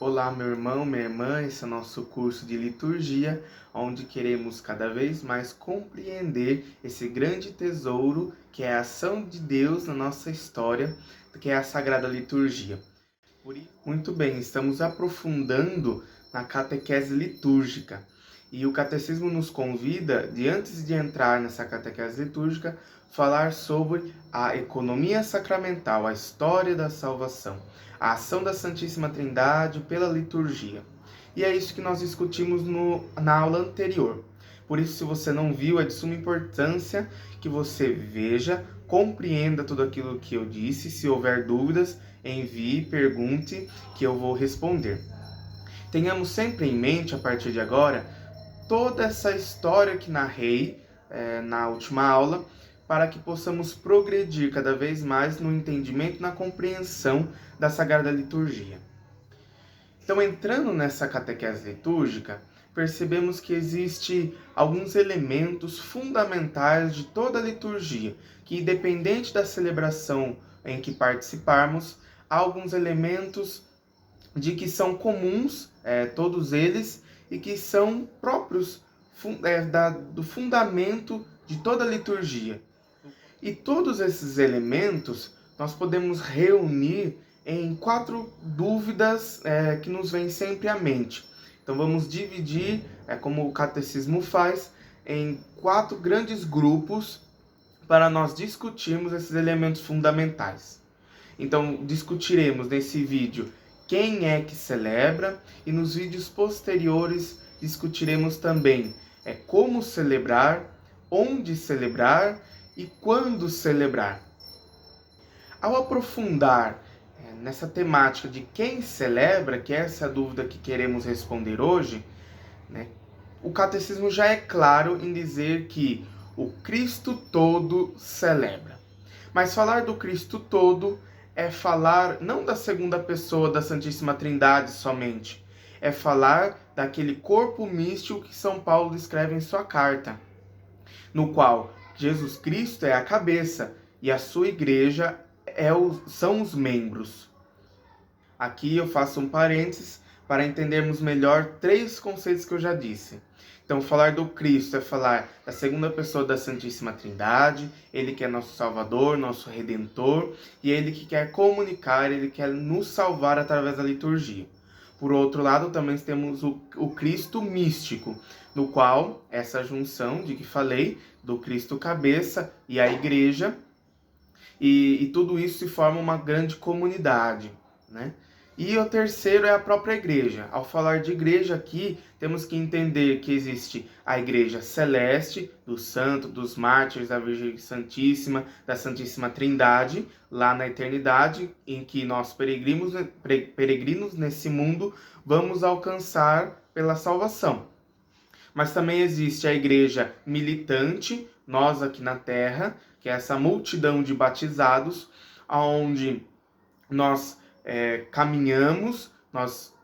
Olá, meu irmão, minha irmã, esse é o nosso curso de liturgia, onde queremos cada vez mais compreender esse grande tesouro que é a ação de Deus na nossa história, que é a Sagrada Liturgia. Muito bem, estamos aprofundando na catequese litúrgica. E o catecismo nos convida, antes de entrar nessa catequese litúrgica, falar sobre a economia sacramental, a história da salvação, a ação da Santíssima Trindade pela liturgia. E é isso que nós discutimos na aula anterior. Por isso, se você não viu, é de suma importância que você veja, compreenda tudo aquilo que eu disse. Se houver dúvidas, envie, pergunte, que eu vou responder. Tenhamos sempre em mente, a partir de agora, toda essa história que narrei na última aula, para que possamos progredir cada vez mais no entendimento e na compreensão da Sagrada Liturgia. Então, entrando nessa catequese litúrgica, percebemos que existe alguns elementos fundamentais de toda a liturgia, que independente da celebração em que participarmos, há alguns elementos de que são comuns, todos eles, e que são próprios do fundamento de toda a liturgia. E todos esses elementos nós podemos reunir em 4 dúvidas que nos vêm sempre à mente. Então vamos dividir, como o catecismo faz, em 4 grandes grupos para nós discutirmos esses elementos fundamentais. Então discutiremos nesse vídeo quem é que celebra, e nos vídeos posteriores discutiremos também como celebrar, onde celebrar e quando celebrar. Ao aprofundar nessa temática de quem celebra, que é essa dúvida que queremos responder hoje, o catecismo já é claro em dizer que o Cristo todo celebra. Mas falar do Cristo todo é falar não da segunda pessoa da Santíssima Trindade somente, é falar daquele corpo místico que São Paulo descreve em sua carta, no qual Jesus Cristo é a cabeça e a sua igreja são os membros. Aqui eu faço um parênteses para entendermos melhor 3 conceitos que eu já disse. Então, falar do Cristo é falar da segunda pessoa da Santíssima Trindade, ele que é nosso Salvador, nosso Redentor, e ele que quer comunicar, ele quer nos salvar através da liturgia. Por outro lado, também temos o Cristo místico, no qual essa junção de que falei, do Cristo cabeça e a igreja, e tudo isso se forma uma grande comunidade, E o terceiro é a própria igreja. Ao falar de igreja aqui, temos que entender que existe a igreja celeste, dos santos, dos mártires, da Virgem Santíssima, da Santíssima Trindade, lá na eternidade, em que nós peregrinos nesse mundo vamos alcançar pela salvação. Mas também existe a igreja militante, nós aqui na Terra, que é essa multidão de batizados, onde nós caminhamos, nós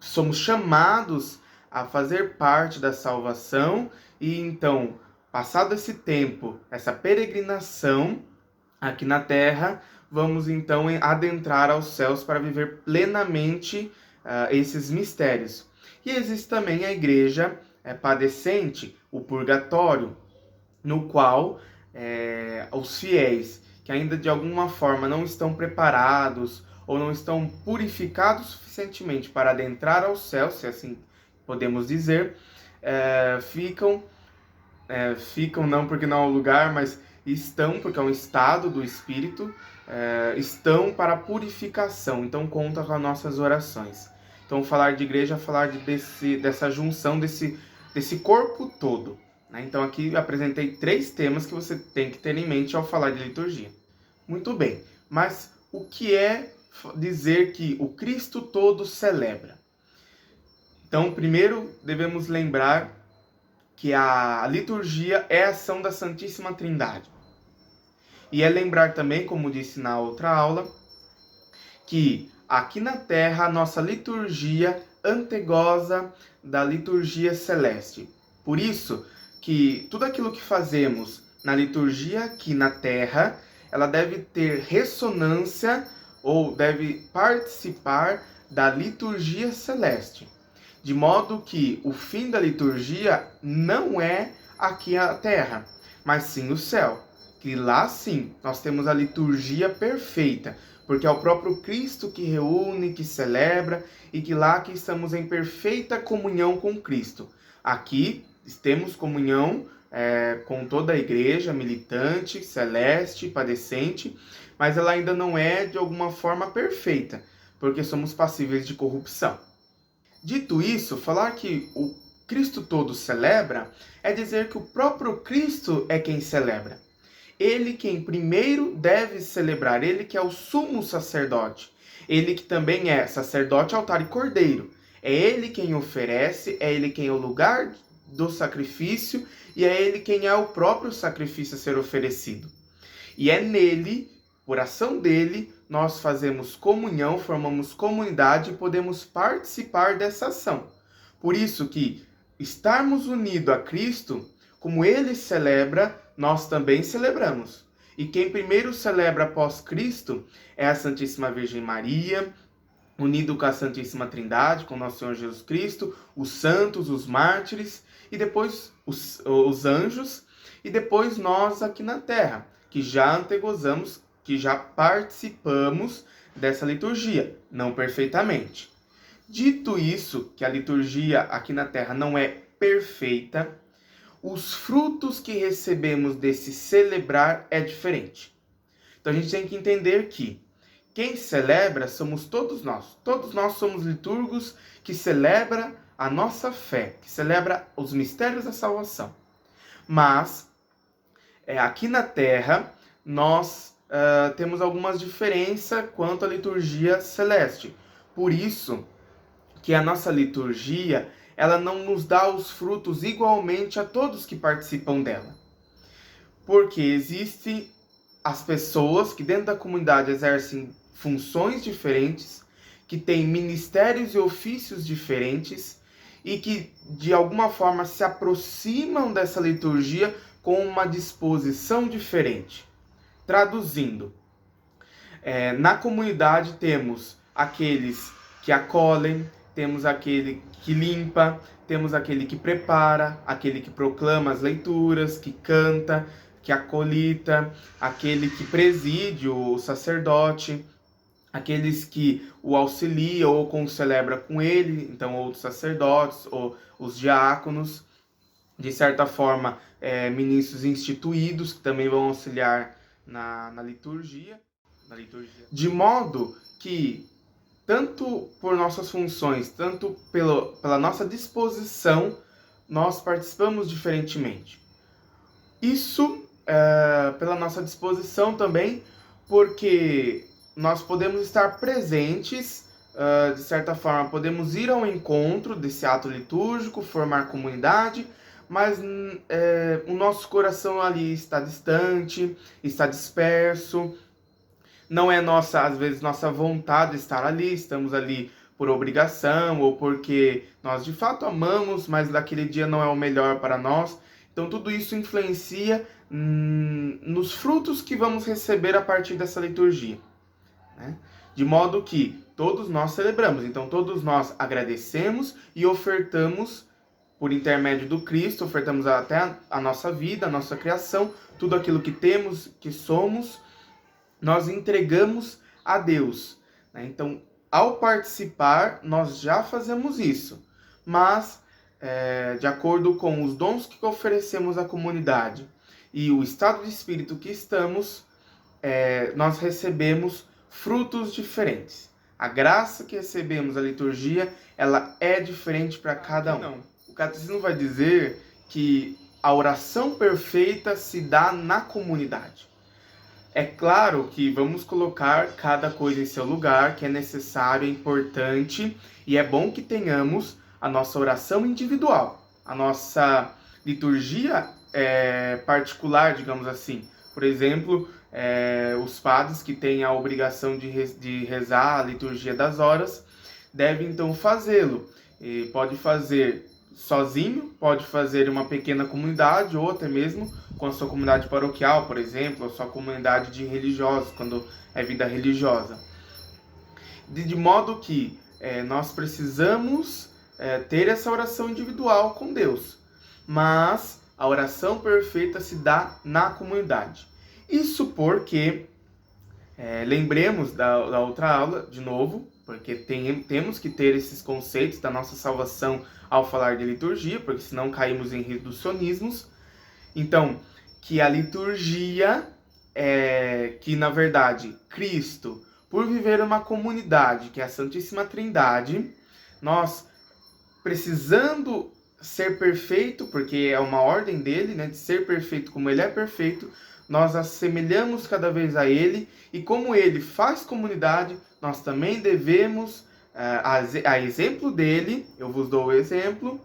somos chamados a fazer parte da salvação, e então, passado esse tempo, essa peregrinação aqui na Terra, vamos então adentrar aos céus para viver plenamente esses mistérios. E existe também a igreja padecente, o purgatório, no qual os fiéis que ainda de alguma forma não estão preparados ou não estão purificados suficientemente para adentrar ao céu, se assim podemos dizer, ficam não porque não é o lugar, mas estão, porque é um estado do Espírito, estão para a purificação, então conta com as nossas orações. Então falar de igreja é falar dessa junção, desse corpo todo. Então aqui eu apresentei 3 temas que você tem que ter em mente ao falar de liturgia. Muito bem, mas o que é dizer que o Cristo todo celebra? Então, primeiro devemos lembrar que a liturgia é a ação da Santíssima Trindade. E é lembrar também, como disse na outra aula, que aqui na Terra a nossa liturgia antegoza da liturgia celeste. Por isso que tudo aquilo que fazemos na liturgia aqui na Terra, ela deve ter ressonância ou deve participar da liturgia celeste. De modo que o fim da liturgia não é aqui a terra, mas sim o céu. Que lá sim nós temos a liturgia perfeita, porque é o próprio Cristo que reúne, que celebra, e que lá que estamos em perfeita comunhão com Cristo. Aqui temos comunhão com toda a igreja militante, celeste, padecente, mas ela ainda não é de alguma forma perfeita, porque somos passíveis de corrupção. Dito isso, falar que o Cristo todo celebra é dizer que o próprio Cristo é quem celebra. Ele quem primeiro deve celebrar, ele que é o sumo sacerdote, ele que também é sacerdote, altar e cordeiro. É ele quem oferece, é ele quem é o lugar do sacrifício e é ele quem é o próprio sacrifício a ser oferecido. E é nele, por ação dele, nós fazemos comunhão, formamos comunidade e podemos participar dessa ação. Por isso que estarmos unidos a Cristo, como ele celebra, nós também celebramos. E quem primeiro celebra após Cristo é a Santíssima Virgem Maria, unido com a Santíssima Trindade, com nosso Senhor Jesus Cristo, os santos, os mártires, e depois os anjos, e depois nós aqui na Terra, que já antegozamos, que já participamos dessa liturgia, não perfeitamente. Dito isso, que a liturgia aqui na Terra não é perfeita, os frutos que recebemos desse celebrar é diferente. Então a gente tem que entender que quem celebra somos todos nós. Todos nós somos liturgos que celebra a nossa fé, que celebra os mistérios da salvação. Mas aqui na Terra nós temos algumas diferenças quanto à liturgia celeste. Por isso que a nossa liturgia ela não nos dá os frutos igualmente a todos que participam dela. Porque existem as pessoas que dentro da comunidade exercem funções diferentes, que têm ministérios e ofícios diferentes e que de alguma forma se aproximam dessa liturgia com uma disposição diferente. Traduzindo, na comunidade temos aqueles que acolhem, temos aquele que limpa, temos aquele que prepara, aquele que proclama as leituras, que canta, que acolita, aquele que preside o sacerdote, aqueles que o auxiliam ou concelebra com ele, então outros sacerdotes ou os diáconos, de certa forma ministros instituídos que também vão auxiliar na liturgia. De modo que tanto por nossas funções, tanto pela nossa disposição, nós participamos diferentemente. Isso pela nossa disposição também, porque nós podemos estar presentes, de certa forma, podemos ir ao encontro desse ato litúrgico, formar comunidade, mas o nosso coração ali está distante, está disperso. Não é às vezes, nossa vontade estar ali, estamos ali por obrigação ou porque nós de fato amamos, mas naquele dia não é o melhor para nós. Então tudo isso influencia nos frutos que vamos receber a partir dessa liturgia, né? De modo que todos nós celebramos, então todos nós agradecemos e ofertamos por intermédio do Cristo, ofertamos até a nossa vida, a nossa criação, tudo aquilo que temos, que somos, nós entregamos a Deus, né? Então, ao participar, nós já fazemos isso, mas de acordo com os dons que oferecemos à comunidade e o estado de espírito que estamos, nós recebemos frutos diferentes. A graça que recebemos da liturgia, ela é diferente para cada um. O catecismo vai dizer que a oração perfeita se dá na comunidade. É claro que vamos colocar cada coisa em seu lugar, que é necessário, é importante, e é bom que tenhamos a nossa oração individual, a nossa liturgia particular, digamos assim. Por exemplo, os padres que têm a obrigação de rezar a liturgia das horas, devem então fazê-lo. E pode fazer sozinho, pode fazer em uma pequena comunidade ou até mesmo com a sua comunidade paroquial, por exemplo, a sua comunidade de religiosos, quando é vida religiosa. De modo que nós precisamos ter essa oração individual com Deus, mas a oração perfeita se dá na comunidade. Isso porque, lembremos da outra aula, de novo, porque temos que ter esses conceitos da nossa salvação ao falar de liturgia, porque senão caímos em reducionismos. Então, que a liturgia que na verdade Cristo, por viver uma comunidade que é a Santíssima Trindade, nós precisando ser perfeito, porque é uma ordem dele, né, de ser perfeito como ele é perfeito, nós assemelhamos cada vez a ele, e como ele faz comunidade, nós também devemos, a exemplo dele, eu vos dou o exemplo,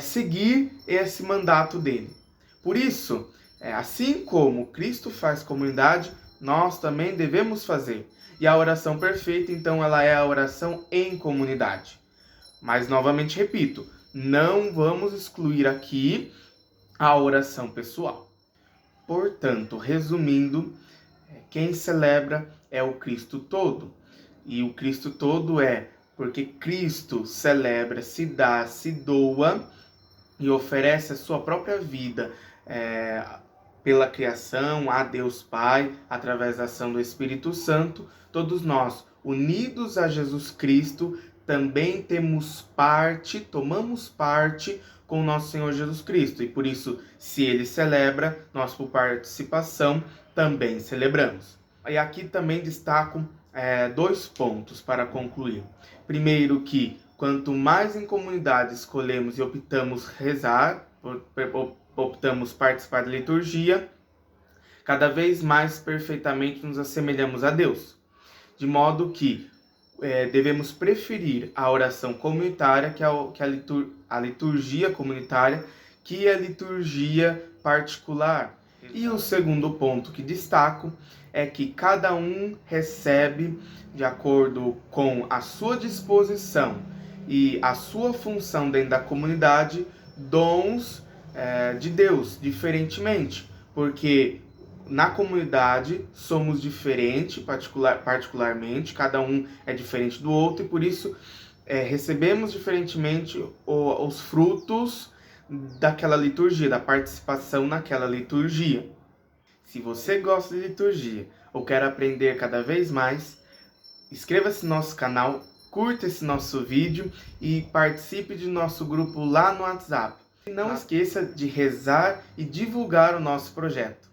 seguir esse mandato dele. Por isso, assim como Cristo faz comunidade, nós também devemos fazer. E a oração perfeita, então, ela é a oração em comunidade. Mas, novamente repito, não vamos excluir aqui a oração pessoal. Portanto, resumindo, quem celebra é o Cristo todo. E o Cristo todo porque Cristo celebra, se dá, se doa e oferece a sua própria vida pela criação, a Deus Pai, através da ação do Espírito Santo. Todos nós, unidos a Jesus Cristo, também tomamos parte com o nosso Senhor Jesus Cristo. E por isso, se ele celebra, nós por participação também celebramos. E aqui também destaco 2 pontos para concluir. Primeiro, que quanto mais em comunidade escolhemos e optamos rezar, optamos participar da liturgia, cada vez mais perfeitamente nos assemelhamos a Deus. De modo que devemos preferir a oração comunitária, que a liturgia comunitária, que a liturgia particular. E o segundo ponto que destaco é que cada um recebe, de acordo com a sua disposição e a sua função dentro da comunidade, dons de Deus, diferentemente, porque na comunidade somos diferentes, particularmente, cada um é diferente do outro, e por isso recebemos diferentemente os frutos daquela liturgia, da participação naquela liturgia. Se você gosta de liturgia ou quer aprender cada vez mais, inscreva-se no nosso canal, curta esse nosso vídeo e participe do nosso grupo lá no WhatsApp. E não esqueça de rezar e divulgar o nosso projeto.